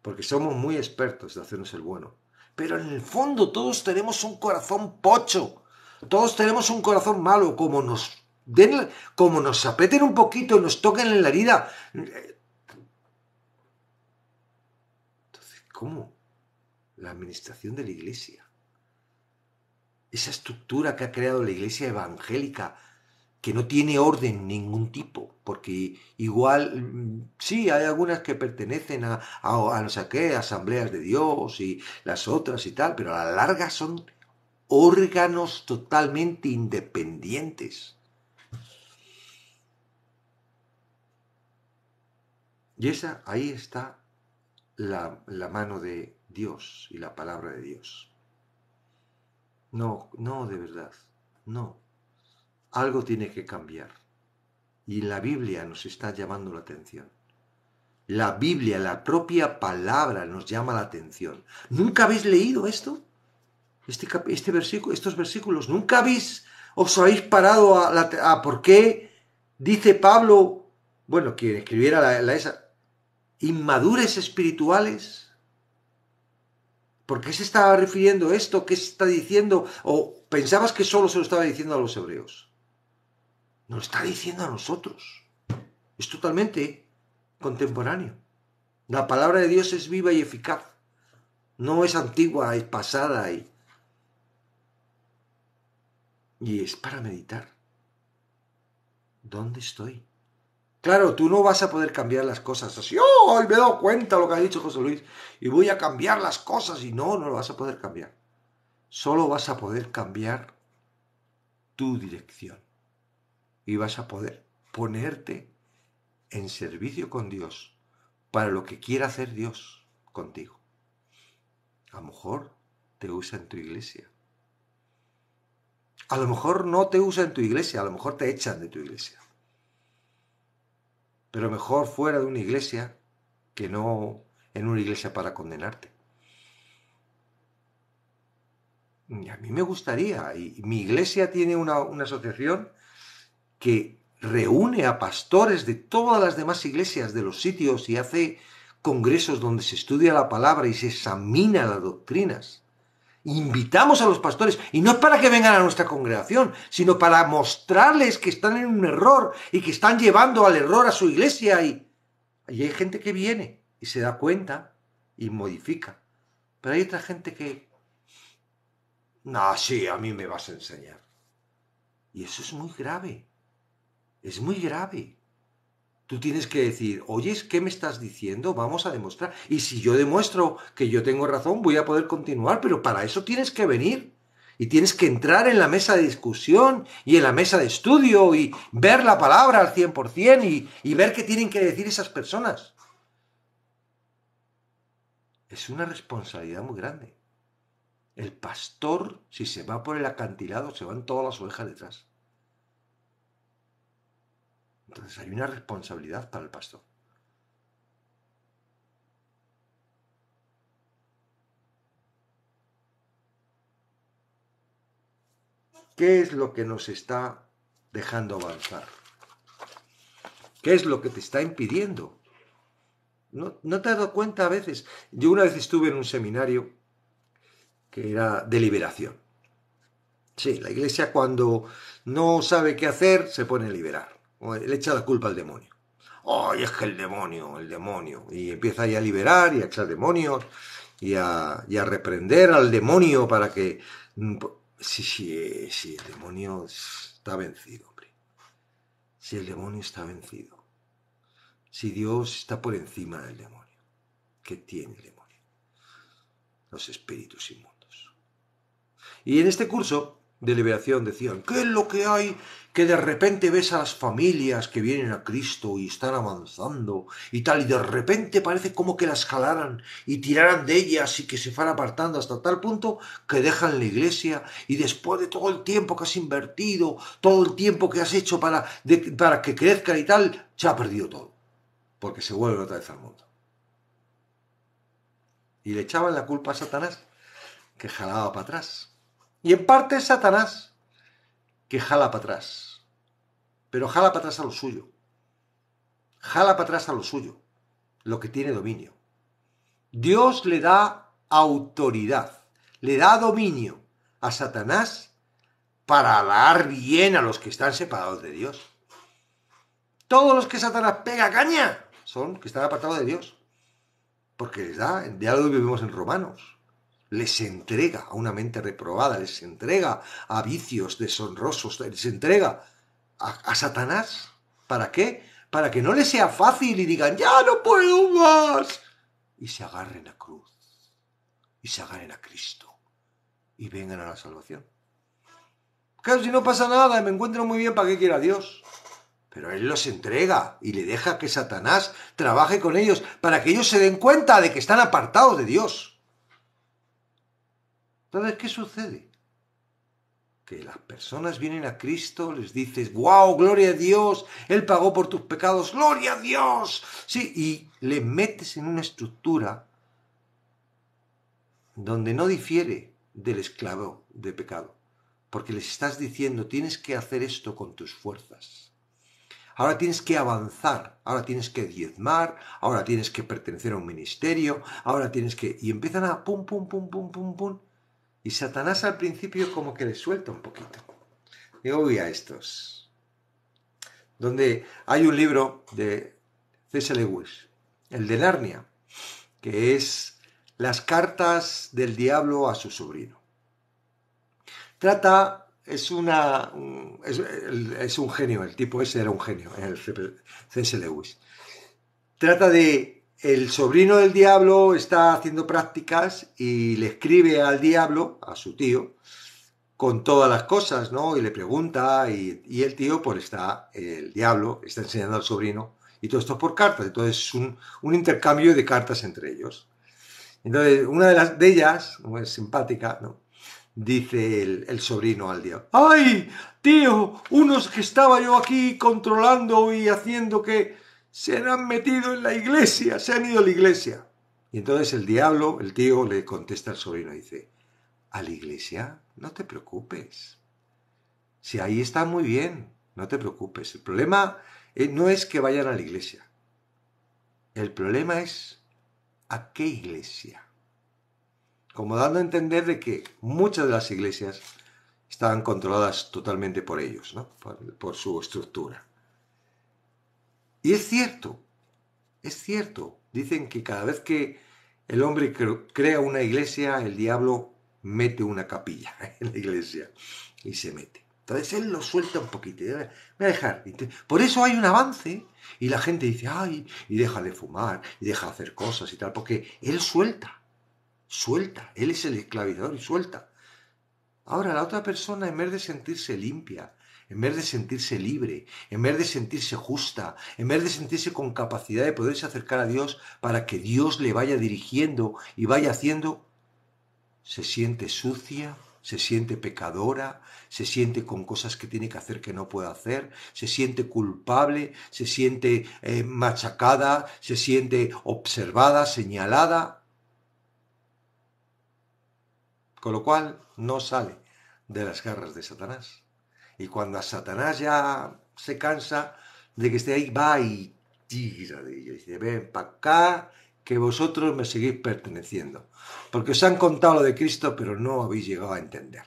porque somos muy expertos de hacernos el bueno. Pero en el fondo todos tenemos un corazón pocho, todos tenemos un corazón malo, como nos den, como nos aprieten un poquito y nos toquen en la herida. Entonces, ¿cómo? La administración de la iglesia, esa estructura que ha creado la iglesia evangélica, que no tiene orden ningún tipo, porque igual, sí, hay algunas que pertenecen a no sé qué, asambleas de Dios y las otras y tal, pero a la larga son órganos totalmente independientes. Y ahí está la mano de Dios y la palabra de Dios. No, no, de verdad, no. Algo tiene que cambiar. Y la Biblia nos está llamando la atención. La Biblia, la propia palabra nos llama la atención. ¿Nunca habéis leído esto? Este versículo, estos versículos. ¿Nunca os habéis parado a por qué dice Pablo, bueno, quien escribiera esa, inmadures espirituales? ¿Por qué se estaba refiriendo esto? ¿Qué se está diciendo? ¿O pensabas que solo se lo estaba diciendo a los hebreos? Nos lo está diciendo a nosotros. Es totalmente contemporáneo. La palabra de Dios es viva y eficaz. No es antigua y pasada y es para meditar. ¿Dónde estoy? Claro, tú no vas a poder cambiar las cosas así. ¡Oh! Me he dado cuenta de lo que ha dicho José Luis y voy a cambiar las cosas. Y no lo vas a poder cambiar. Solo vas a poder cambiar tu dirección. y vas a poder ponerte en servicio con Dios para lo que quiera hacer Dios contigo. A lo mejor te usa en tu iglesia. A lo mejor no te usa en tu iglesia, a lo mejor te echan de tu iglesia. Pero mejor fuera de una iglesia que no en una iglesia para condenarte. Y a mí me gustaría, y mi iglesia tiene una asociación que reúne a pastores de todas las demás iglesias de los sitios y hace congresos donde se estudia la palabra y se examina las doctrinas. Invitamos a los pastores, y no es para que vengan a nuestra congregación, sino para mostrarles que están en un error y que están llevando al error a su iglesia. Y hay gente que viene y se da cuenta y modifica. Pero hay otra gente que... No, sí, a mí me vas a enseñar. Y eso es muy grave. Es muy grave. Tú tienes que decir, oyes, ¿qué me estás diciendo? Vamos a demostrar. Y si yo demuestro que yo tengo razón, voy a poder continuar, pero para eso tienes que venir. Y tienes que entrar en la mesa de discusión y en la mesa de estudio y ver la palabra al 100% y ver qué tienen que decir esas personas. Es una responsabilidad muy grande. El pastor, si se va por el acantilado, se van todas las ovejas detrás. Entonces hay una responsabilidad para el pastor. ¿Qué es lo que nos está dejando avanzar? ¿Qué es lo que te está impidiendo? ¿No te has dado cuenta a veces? Yo una vez estuve en un seminario que era de liberación. Sí, la iglesia cuando no sabe qué hacer se pone a liberar. O le echa la culpa al demonio. ¡Ay, es que el demonio! Y empieza ahí a liberar y a echar demonios y a reprender al demonio para que... Sí, el demonio está vencido, hombre. Si el demonio está vencido. Si Dios está por encima del demonio. ¿Qué tiene el demonio? Los espíritus inmundos. Y en este curso de liberación decían, ¿qué es lo que hay? Que de repente ves a las familias que vienen a Cristo y están avanzando y tal, y de repente parece como que las jalaran y tiraran de ellas y que se fueran apartando hasta tal punto que dejan la iglesia y después de todo el tiempo que has invertido, todo el tiempo que has hecho para que crezcan y tal, se ha perdido todo, porque se vuelven otra vez al mundo. Y le echaban la culpa a Satanás, que jalaba para atrás. Y en parte es Satanás, que jala para atrás. Pero jala para atrás a lo suyo. Jala para atrás a lo suyo. Lo que tiene dominio. Dios le da autoridad, le da dominio a Satanás para dar bien a los que están separados de Dios. Todos los que Satanás pega caña son que están apartados de Dios. Porque les da, ya lo vivimos en Romanos. Les entrega a una mente reprobada, les entrega a vicios deshonrosos, les entrega a Satanás. ¿Para qué? Para que no les sea fácil y digan, ya no puedo más. Y se agarren a cruz. Y se agarren a Cristo. Y vengan a la salvación. Claro, si no pasa nada, me encuentro muy bien, ¿para qué quiera Dios? Pero Él los entrega y le deja que Satanás trabaje con ellos para que ellos se den cuenta de que están apartados de Dios. Entonces, ¿qué sucede? Que las personas vienen a Cristo, les dices, ¡wow, gloria a Dios! Él pagó por tus pecados, ¡gloria a Dios! Sí, y le metes en una estructura donde no difiere del esclavo de pecado, porque les estás diciendo, tienes que hacer esto con tus fuerzas. Ahora tienes que avanzar, ahora tienes que diezmar, ahora tienes que pertenecer a un ministerio, ahora tienes que... Y empiezan a pum, pum, pum, pum, pum, pum. Y Satanás al principio como que les suelta un poquito. Digo, uy, a estos. Donde hay un libro de C.S. Lewis, el de Narnia, que es Las cartas del diablo a su sobrino. Es un genio, el tipo ese era un genio, el C.S. Lewis. Trata de el sobrino del diablo está haciendo prácticas y le escribe al diablo, a su tío, con todas las cosas, ¿no? Y le pregunta, y el tío, pues el diablo, está enseñando al sobrino, y todo esto por cartas. Entonces es un intercambio de cartas entre ellos. Entonces, una de ellas, muy simpática, ¿no? Dice el sobrino al diablo: ¡ay, tío! Unos que estaba yo aquí controlando y haciendo que se han metido en la iglesia, se han ido a la iglesia. Y entonces el diablo, el tío, le contesta al sobrino y dice: ¿a la iglesia? No te preocupes. Si ahí está muy bien, no te preocupes. El problema no es que vayan a la iglesia. El problema es ¿a qué iglesia? Como dando a entender de que muchas de las iglesias estaban controladas totalmente por ellos, ¿no? Por su estructura. Y es cierto, es cierto. Dicen que cada vez que el hombre crea una iglesia, el diablo mete una capilla en la iglesia y se mete. Entonces él lo suelta un poquito. Voy a dejar. Por eso hay un avance y la gente dice: ay, y deja de fumar, y deja de hacer cosas y tal, porque él suelta, él es el esclavizador y suelta. Ahora la otra persona, en vez de sentirse limpia, en vez de sentirse libre, en vez de sentirse justa, en vez de sentirse con capacidad de poderse acercar a Dios para que Dios le vaya dirigiendo y vaya haciendo, se siente sucia, se siente pecadora, se siente con cosas que tiene que hacer que no puede hacer, se siente culpable, se siente machacada, se siente observada, señalada, con lo cual no sale de las garras de Satanás. Y cuando a Satanás ya se cansa de que esté ahí, va y tira de ella. Y dice: ven para acá, que vosotros me seguís perteneciendo. Porque os han contado lo de Cristo, pero no habéis llegado a entender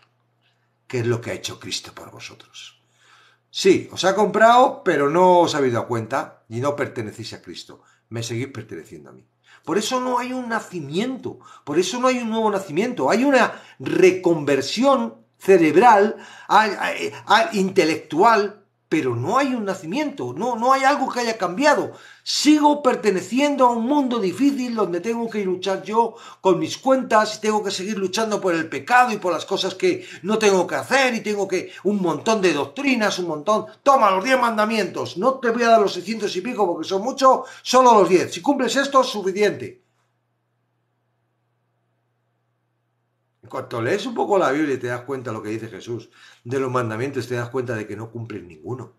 qué es lo que ha hecho Cristo por vosotros. Sí, os ha comprado, pero no os habéis dado cuenta y no pertenecéis a Cristo. Me seguís perteneciendo a mí. Por eso no hay un nacimiento, por eso no hay un nuevo nacimiento, hay una reconversión cerebral, intelectual, pero no hay un nacimiento, no hay algo que haya cambiado. Sigo perteneciendo a un mundo difícil donde tengo que luchar yo con mis cuentas y tengo que seguir luchando por el pecado y por las cosas que no tengo que hacer y tengo que un montón de doctrinas, un montón. Toma los 10 mandamientos, no te voy a dar los 600 y pico porque son muchos, solo los 10. Si cumples esto es suficiente. En cuanto lees un poco la Biblia y te das cuenta de lo que dice Jesús de los mandamientos, te das cuenta de que no cumples ninguno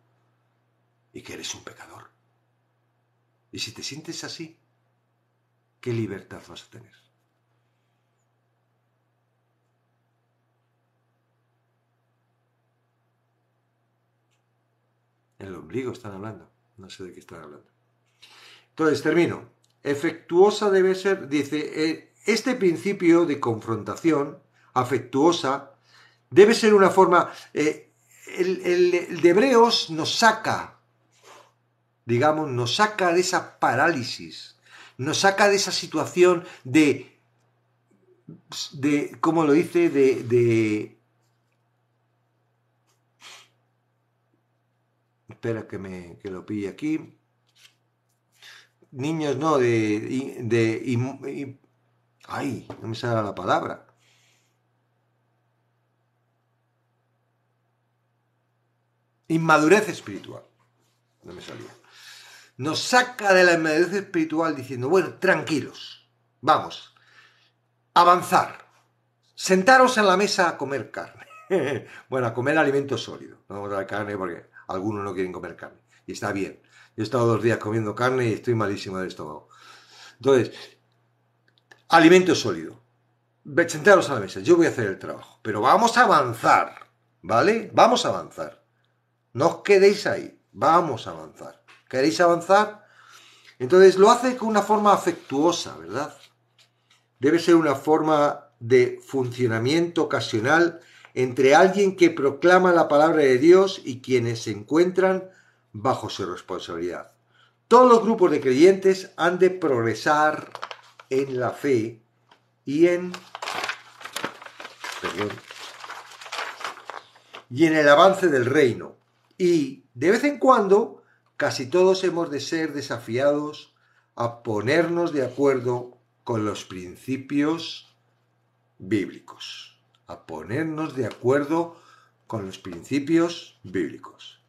y que eres un pecador. Y si te sientes así, ¿qué libertad vas a tener? En el ombligo están hablando, no sé de qué están hablando. Entonces, termino. Efectuosa debe ser, dice, este principio de confrontación afectuosa debe ser una forma, el de Hebreos nos saca, digamos, nos saca de esa parálisis, nos saca de esa situación de ¿cómo lo dice? Espera que lo pille aquí. Niños, no, ay, no me sale la palabra. Inmadurez espiritual. No me salía. Nos saca de la inmadurez espiritual diciendo: bueno, tranquilos, vamos, avanzar, sentaros en la mesa a comer carne. Bueno, a comer alimento sólido. No vamos a dar carne porque algunos no quieren comer carne. Y está bien. Yo he estado 2 días comiendo carne y estoy malísimo del estómago. Entonces, alimento sólido. Sentaros a la mesa, yo voy a hacer el trabajo. Pero vamos a avanzar, ¿vale? Vamos a avanzar. No os quedéis ahí, vamos a avanzar. ¿Queréis avanzar? Entonces lo hace con una forma afectuosa, ¿verdad? Debe ser una forma de funcionamiento ocasional entre alguien que proclama la palabra de Dios y quienes se encuentran bajo su responsabilidad. Todos los grupos de creyentes han de progresar en la fe y en el avance del reino. Y de vez en cuando, casi todos hemos de ser desafiados a ponernos de acuerdo con los principios bíblicos. a ponernos de acuerdo con los principios bíblicos.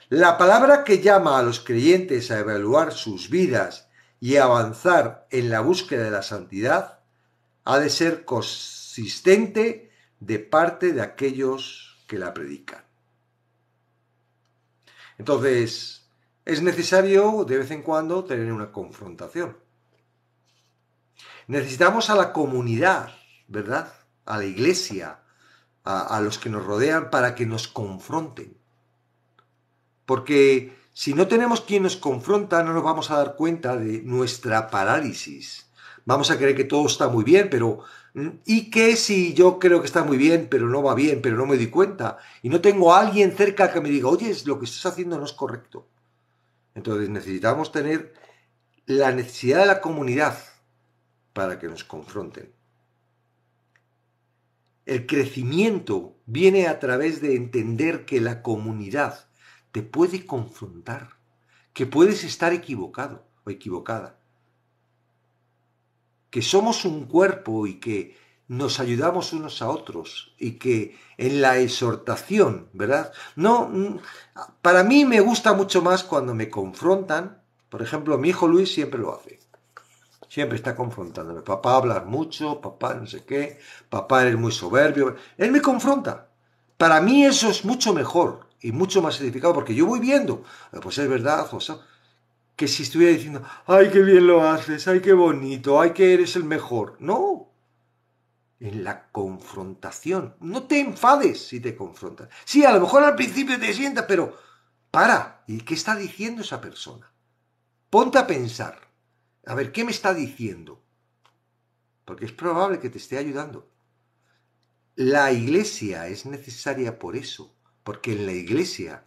La palabra que llama a los creyentes a evaluar sus vidas y a avanzar en la búsqueda de la santidad ha de ser consistente de parte de aquellos que la predican. Entonces, es necesario de vez en cuando tener una confrontación. Necesitamos a la comunidad, ¿verdad? A la iglesia, a los que nos rodean para que nos confronten. Porque si no tenemos quien nos confronta, no nos vamos a dar cuenta de nuestra parálisis. Vamos a creer que todo está muy bien, pero ¿y qué si yo creo que está muy bien, pero no va bien, pero no me di cuenta? Y no tengo a alguien cerca que me diga, oye, lo que estás haciendo no es correcto. Entonces necesitamos tener la necesidad de la comunidad para que nos confronten. El crecimiento viene a través de entender que la comunidad te puede confrontar, que puedes estar equivocado o equivocada, que somos un cuerpo y que nos ayudamos unos a otros y que en la exhortación, ¿verdad? No, para mí me gusta mucho más cuando me confrontan. Por ejemplo, mi hijo Luis siempre lo hace. Siempre está confrontándome. Papá hablas mucho, papá no sé qué, papá eres muy soberbio. Él me confronta. Para mí eso es mucho mejor y mucho más edificado porque yo voy viendo, pues es verdad, José, que si estuviera diciendo, ay, qué bien lo haces, ay, qué bonito, ay, que eres el mejor. No, en la confrontación. No te enfades si te confrontan. Sí, a lo mejor al principio te sientas, pero para. ¿Y qué está diciendo esa persona? Ponte a pensar. A ver, ¿qué me está diciendo? Porque es probable que te esté ayudando. La iglesia es necesaria por eso, porque en la iglesia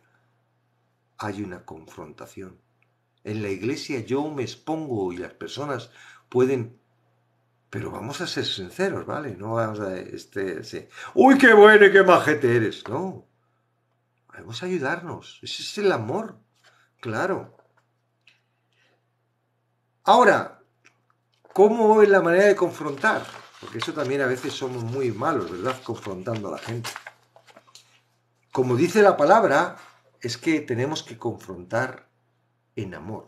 hay una confrontación. En la iglesia yo me expongo y las personas pueden... Pero vamos a ser sinceros, ¿vale? No vamos a... Sí. ¡Uy, qué bueno y qué majete eres! No. Vamos a ayudarnos. Ese es el amor. Claro. Ahora, ¿cómo es la manera de confrontar? Porque eso también a veces somos muy malos, ¿verdad? Confrontando a la gente. Como dice la palabra, es que tenemos que confrontar en amor.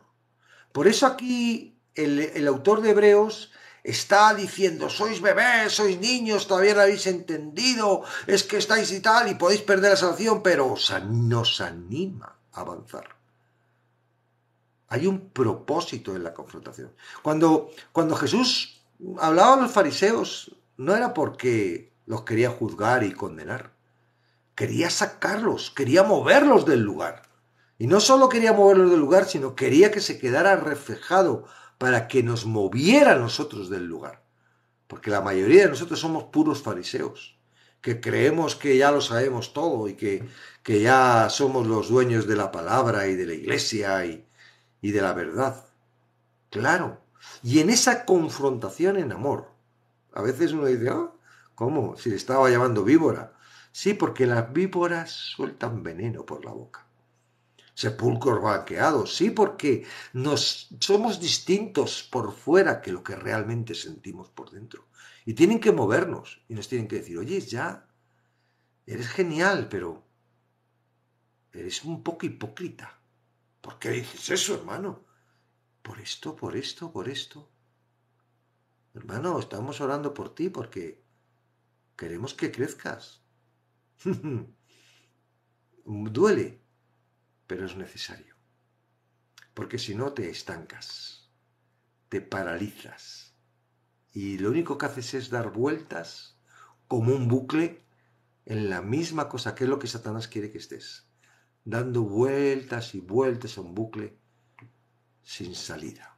Por eso aquí el autor de Hebreos está diciendo, sois bebés, sois niños, todavía no habéis entendido, es que estáis y tal, y podéis perder la salvación, pero nos anima a avanzar. Hay un propósito en la confrontación. Cuando Jesús hablaba a los fariseos, no era porque los quería juzgar y condenar. Quería sacarlos, quería moverlos del lugar. Y no solo quería moverlos del lugar, sino quería que se quedara reflejado para que nos moviera a nosotros del lugar. Porque la mayoría de nosotros somos puros fariseos, que creemos que ya lo sabemos todo y que ya somos los dueños de la palabra y de la iglesia y de la verdad. Claro. Y en esa confrontación en amor, a veces uno dice, ¿cómo? Si le estaba llamando víbora. Sí, porque las víboras sueltan veneno por la boca. Sepulcros blanqueados, sí, porque somos distintos por fuera que lo que realmente sentimos por dentro. Y tienen que movernos y nos tienen que decir, oye, ya, eres genial, pero eres un poco hipócrita. ¿Por qué dices eso, hermano? Por esto, por esto, por esto. Hermano, estamos orando por ti porque queremos que crezcas. Duele, pero es necesario. Porque si no te estancas, te paralizas. Y lo único que haces es dar vueltas como un bucle en la misma cosa que es lo que Satanás quiere que estés. Dando vueltas y vueltas a un bucle sin salida.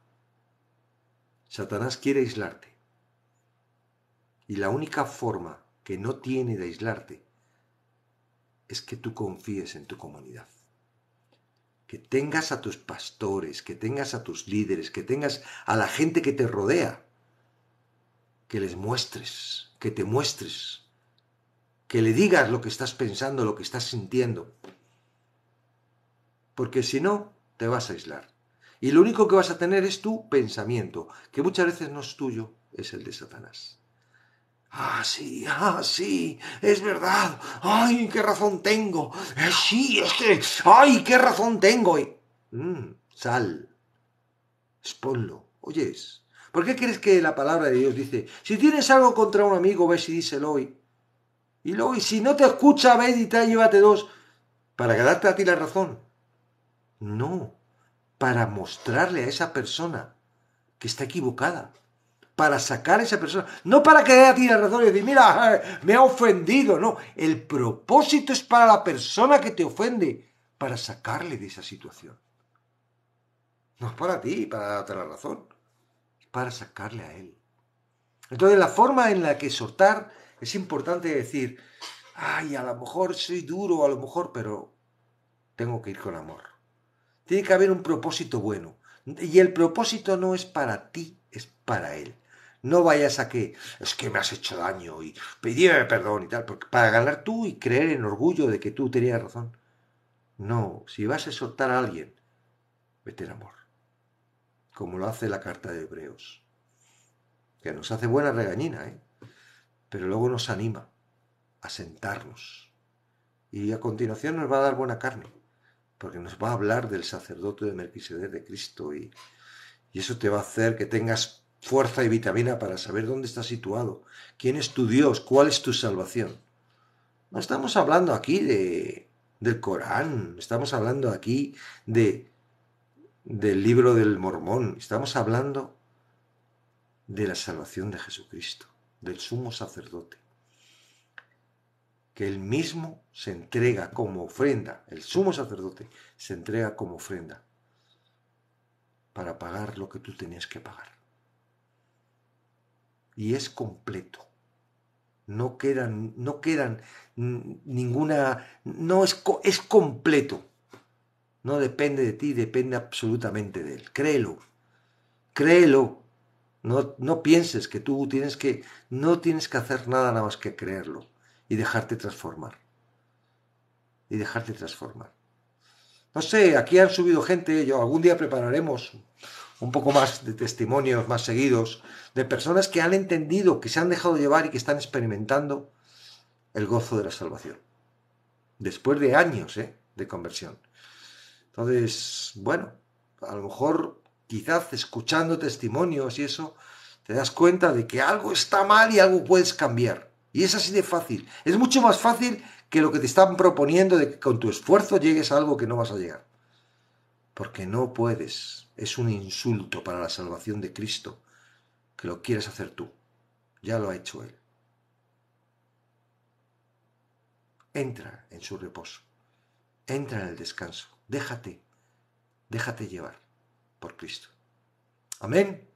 Satanás quiere aislarte. Y la única forma que no tiene de aislarte es que tú confíes en tu comunidad. Que tengas a tus pastores, que tengas a tus líderes, que tengas a la gente que te rodea. Que les muestres, que te muestres. Que le digas lo que estás pensando, lo que estás sintiendo. Porque si no, te vas a aislar. Y lo único que vas a tener es tu pensamiento, que muchas veces no es tuyo, es el de Satanás. Ah, sí, es verdad. Ay, qué razón tengo. Sí, es que, ay, qué razón tengo. Sal, exponlo. Oyes, ¿por qué crees que la palabra de Dios dice, si tienes algo contra un amigo, ves y díselo hoy? Y luego, y si no te escucha, ve y llévate dos. ¿Para darte a ti la razón? No, para mostrarle a esa persona que está equivocada. Para sacar a esa persona, no para que dé a ti la razón y decir, mira, me ha ofendido, no, el propósito es para la persona que te ofende, para sacarle de esa situación. No es para ti, para darte la razón, es para sacarle a él. Entonces la forma en la que exhortar es importante decir, ay, a lo mejor soy duro, a lo mejor, pero tengo que ir con amor. Tiene que haber un propósito bueno. Y el propósito no es para ti, es para él. No vayas a que, es que me has hecho daño y pedíme perdón y tal, porque para ganar tú y creer en orgullo de que tú tenías razón. No, si vas a exhortar a alguien, vete en amor, como lo hace la carta de Hebreos, que nos hace buena regañina, ¿eh? Pero luego nos anima a sentarnos. Y a continuación nos va a dar buena carne, porque nos va a hablar del sacerdote de Melquisedec de Cristo y eso te va a hacer que tengas fuerza y vitamina para saber dónde estás situado, quién es tu Dios, cuál es tu salvación. No estamos hablando aquí del Corán, estamos hablando aquí del libro del Mormón, estamos hablando de la salvación de Jesucristo, del sumo sacerdote, que él mismo se entrega como ofrenda, el sumo sacerdote se entrega como ofrenda para pagar lo que tú tenías que pagar. Y es completo. No quedan ninguna, no es completo. No depende de ti, depende absolutamente de él. Créelo. No pienses que no tienes que hacer nada más que creerlo y dejarte transformar. Y dejarte transformar. No sé, aquí han subido gente, algún día prepararemos un poco más de testimonios más seguidos de personas que han entendido, que se han dejado llevar y que están experimentando el gozo de la salvación. Después de años de conversión. Entonces, bueno, a lo mejor quizás escuchando testimonios y eso, te das cuenta de que algo está mal y algo puedes cambiar. Y es así de fácil. Es mucho más fácil que lo que te están proponiendo de que con tu esfuerzo llegues a algo que no vas a llegar. Porque no puedes. Es un insulto para la salvación de Cristo que lo quieres hacer tú. Ya lo ha hecho Él. Entra en su reposo. Entra en el descanso. Déjate llevar por Cristo. Amén.